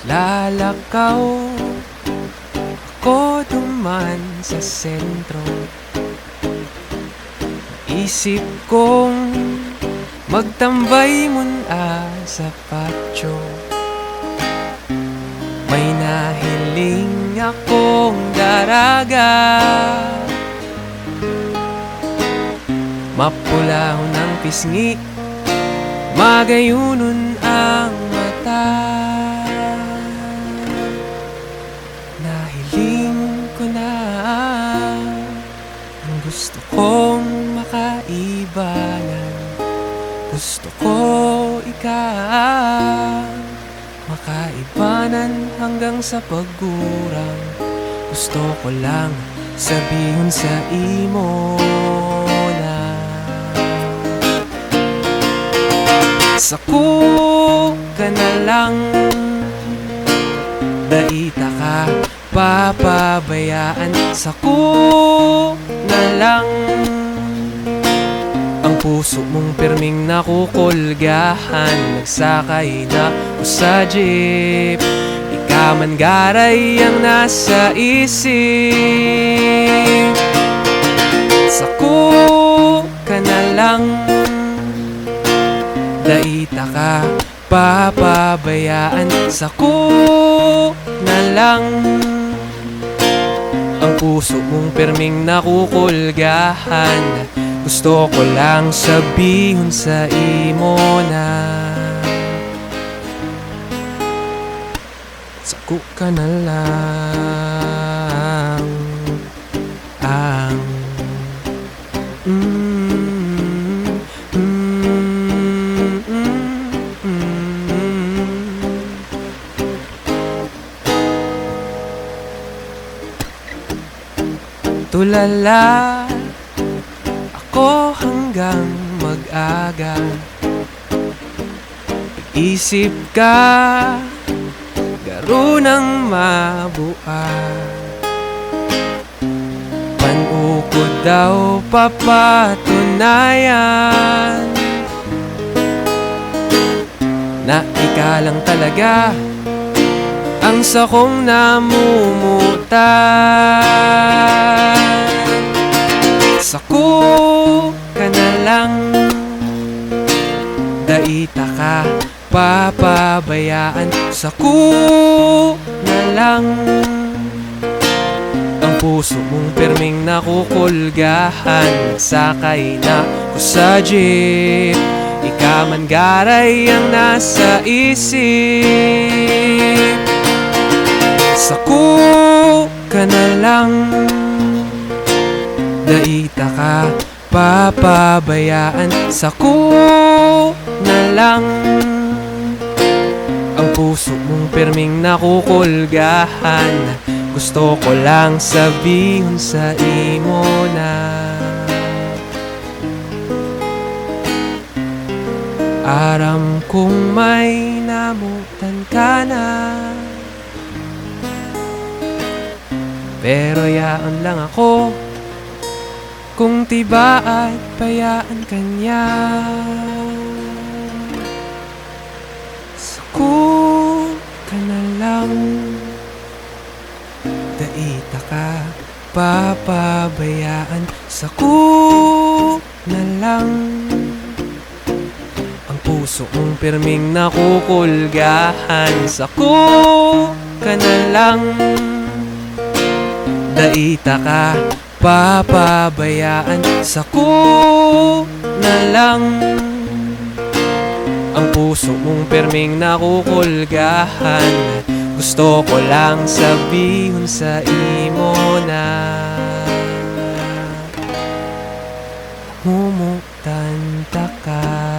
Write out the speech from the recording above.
Lalakaw ako duman sa sentro. Isip kong magtambay muna sa patio. May nahiling akong daraga, mapulahon ang pisngi, magayunon ang mata. Nahiling ko na ang gusto kong makaibanan. Gusto ko ikaw makaibanan hanggang sa pagurang. Gusto ko lang sabihin sa imo na sako ka na lang. Daita ka, papabayaan, sako na lang. Ang puso mong pirming nakukulgahan, nagsakay na o sa jeep. Ikaw man garay ang nasa isip. Sako ka na lang. Daita ka, papabayaan, sako na lang. Ang puso mong pirming nakukulgahan, gusto ko lang sabihin sa imo na sako ka na lang. Ang tulala ako hanggang mag-aga. Isip ka, garo ng mabua. Panukod daw papatunayan na ika lang talaga ang sakong namumutan. Sako ka na lang. Daita ka, papabayaan, sako na lang. Ang puso mong pirming nakukulgahan, nagsakay na ko sa jeep. Ika man garay ang nasa isip. Sako ka na lang. Daita ka, papabayaan, sako na lang. Ang puso mong pirming nakukulgahan, gusto ko lang sabihin sa imo na aram kong may namutan ka na, pero yaan lang ako kung tiba at payaan kanya. Sako ka na lang. Daita ka, papabayaan, sako na lang. Ang puso mong pirming nakukulgahan, sako ka na lang. Daita ka, papabayaan, sako na lang. Ang puso mong pirming nakukulgahan, gusto ko lang sabihin sa imo na humuktan ta ka.